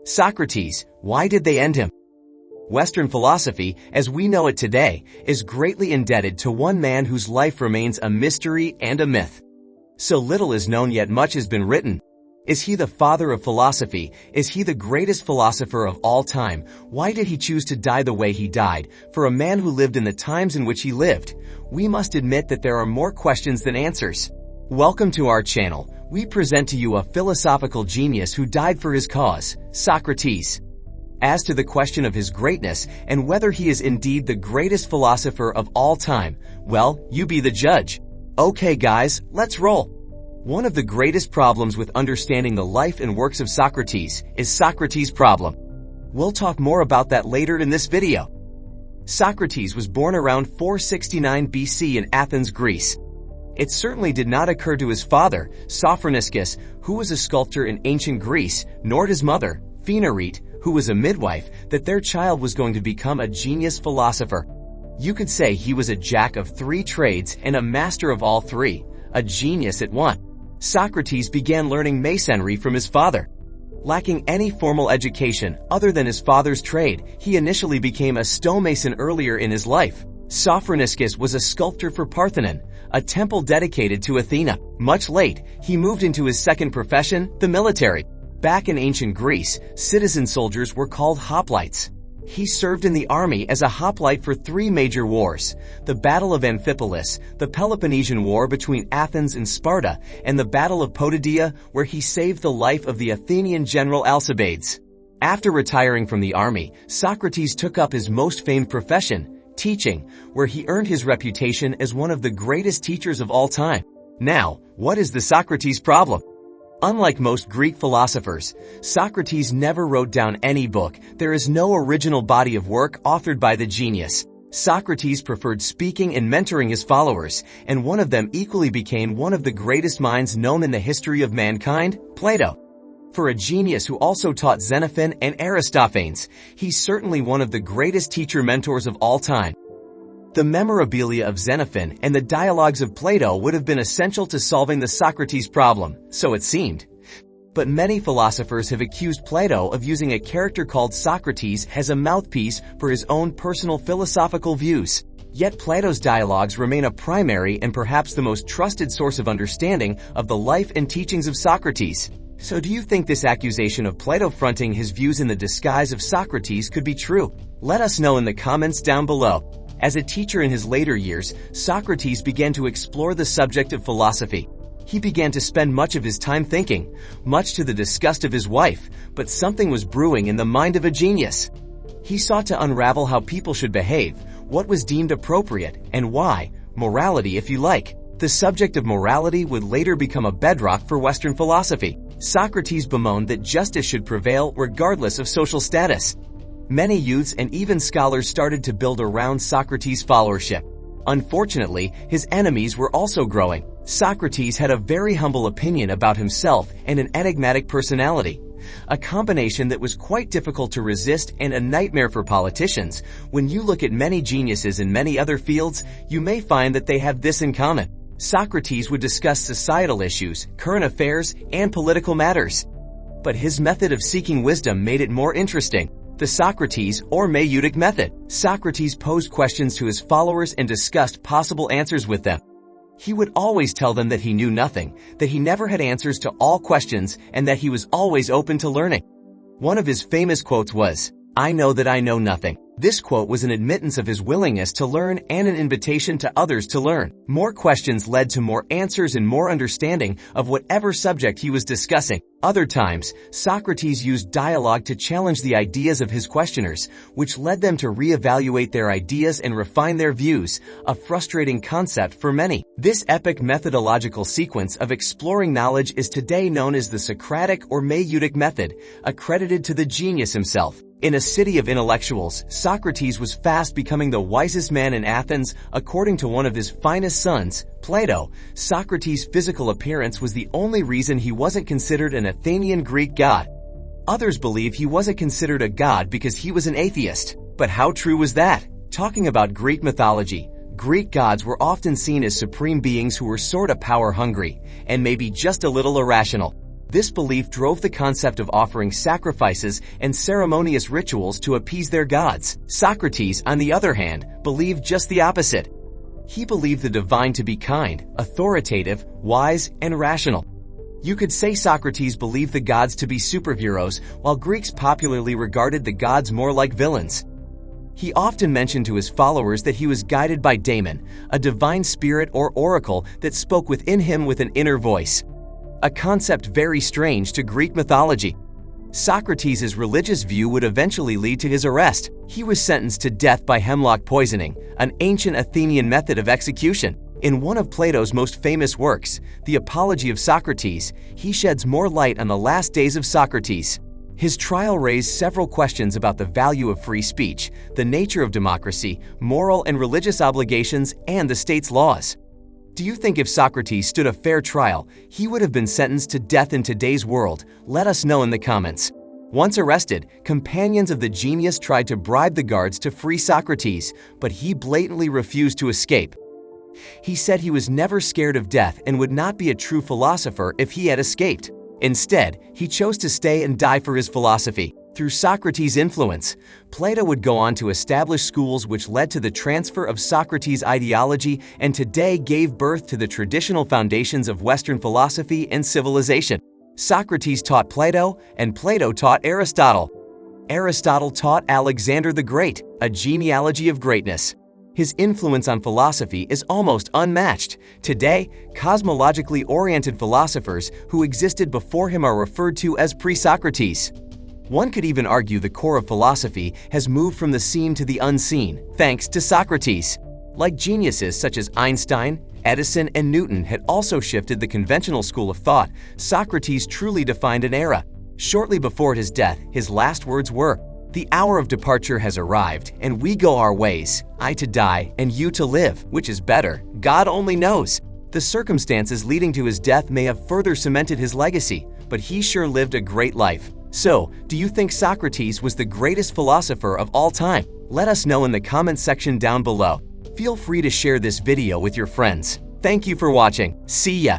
Socrates, why did they end him? Western philosophy, as we know it today, is greatly indebted to one man whose life remains a mystery and a myth. So little is known yet much has been written. Is he the father of philosophy? Is he the greatest philosopher of all time? Why did he choose to die the way he died, for a man who lived in the times in which he lived? We must admit that there are more questions than answers. Welcome to our channel. We present to you a philosophical genius who died for his cause, Socrates. As to the question of his greatness and whether he is indeed the greatest philosopher of all time, well, you be the judge. Okay guys, let's roll. One of the greatest problems with understanding the life and works of Socrates is Socrates' problem. We'll talk more about that later in this video. Socrates was born around 469 BC in Athens, Greece. It certainly did not occur to his father, Socrates, who was a sculptor in ancient Greece, nor his mother, Phaenarete, who was a midwife, that their child was going to become a genius philosopher. You could say he was a jack of three trades and a master of all three, a genius at one. Socrates began learning masonry from his father. Lacking any formal education other than his father's trade, he initially became a stonemason earlier in his life. Socrates was a sculptor for Parthenon, a temple dedicated to Athena. Much late, he moved into his second profession, the military. Back in ancient Greece, citizen soldiers were called hoplites. He served in the army as a hoplite for three major wars: the Battle of Amphipolis, the Peloponnesian War between Athens and Sparta, and the Battle of Potidaea, where he saved the life of the Athenian general Alcibiades. After retiring from the army, Socrates took up his most famed profession, teaching, where he earned his reputation as one of the greatest teachers of all time. Now, what is the Socrates problem? Unlike most Greek philosophers, Socrates never wrote down any book. There is no original body of work authored by the genius. Socrates preferred speaking and mentoring his followers, and one of them equally became one of the greatest minds known in the history of mankind, Plato. For a genius who also taught Xenophon and Aristophanes, he's certainly one of the greatest teacher-mentors of all time. The memorabilia of Xenophon and the dialogues of Plato would have been essential to solving the Socrates problem, so it seemed. But many philosophers have accused Plato of using a character called Socrates as a mouthpiece for his own personal philosophical views. Yet Plato's dialogues remain a primary and perhaps the most trusted source of understanding of the life and teachings of Socrates. So do you think this accusation of Plato fronting his views in the disguise of Socrates could be true? Let us know in the comments down below. As a teacher in his later years, Socrates began to explore the subject of philosophy. He began to spend much of his time thinking, much to the disgust of his wife, but something was brewing in the mind of a genius. He sought to unravel how people should behave, what was deemed appropriate, and why, morality if you like. The subject of morality would later become a bedrock for Western philosophy. Socrates bemoaned that justice should prevail regardless of social status. Many youths and even scholars started to build around Socrates' followership. Unfortunately, his enemies were also growing. Socrates had a very humble opinion about himself and an enigmatic personality, a combination that was quite difficult to resist and a nightmare for politicians. When you look at many geniuses in many other fields, you may find that they have this in common. Socrates would discuss societal issues, current affairs, and political matters. But his method of seeking wisdom made it more interesting. The Socrates or Mayeutic method. Socrates posed questions to his followers and discussed possible answers with them. He would always tell them that he knew nothing, that he never had answers to all questions, and that he was always open to learning. One of his famous quotes was, "I know that I know nothing." This quote was an admittance of his willingness to learn and an invitation to others to learn. More questions led to more answers and more understanding of whatever subject he was discussing. Other times, Socrates used dialogue to challenge the ideas of his questioners, which led them to reevaluate their ideas and refine their views, a frustrating concept for many. This epic methodological sequence of exploring knowledge is today known as the Socratic or Mayeutic method, accredited to the genius himself. In a city of intellectuals, Socrates was fast becoming the wisest man in Athens. According to one of his finest sons, Plato, Socrates' physical appearance was the only reason he wasn't considered an Athenian Greek god. Others believe he wasn't considered a god because he was an atheist. But how true was that? Talking about Greek mythology, Greek gods were often seen as supreme beings who were sorta power hungry, and maybe just a little irrational. This belief drove the concept of offering sacrifices and ceremonious rituals to appease their gods. Socrates, on the other hand, believed just the opposite. He believed the divine to be kind, authoritative, wise, and rational. You could say Socrates believed the gods to be superheroes, while Greeks popularly regarded the gods more like villains. He often mentioned to his followers that he was guided by daemon, a divine spirit or oracle that spoke within him with an inner voice. A concept very strange to Greek mythology. Socrates' religious view would eventually lead to his arrest. He was sentenced to death by hemlock poisoning, an ancient Athenian method of execution. In one of Plato's most famous works, The Apology of Socrates, he sheds more light on the last days of Socrates. His trial raised several questions about the value of free speech, the nature of democracy, moral and religious obligations, and the state's laws. Do you think if Socrates stood a fair trial, he would have been sentenced to death in today's world? Let us know in the comments. Once arrested, companions of the genius tried to bribe the guards to free Socrates, but he blatantly refused to escape. He said he was never scared of death and would not be a true philosopher if he had escaped. Instead, he chose to stay and die for his philosophy. Through Socrates' influence, Plato would go on to establish schools which led to the transfer of Socrates' ideology and today gave birth to the traditional foundations of Western philosophy and civilization. Socrates taught Plato, and Plato taught Aristotle. Aristotle taught Alexander the Great, a genealogy of greatness. His influence on philosophy is almost unmatched. Today, cosmologically oriented philosophers who existed before him are referred to as pre-Socrates. One could even argue the core of philosophy has moved from the seen to the unseen, thanks to Socrates. Like geniuses such as Einstein, Edison, and Newton had also shifted the conventional school of thought, Socrates truly defined an era. Shortly before his death, his last words were, "The hour of departure has arrived, and we go our ways, I to die and you to live. Which is better? God only knows." The circumstances leading to his death may have further cemented his legacy, but he sure lived a great life. So, do you think Socrates was the greatest philosopher of all time? Let us know in the comment section down below. Feel free to share this video with your friends. Thank you for watching. See ya!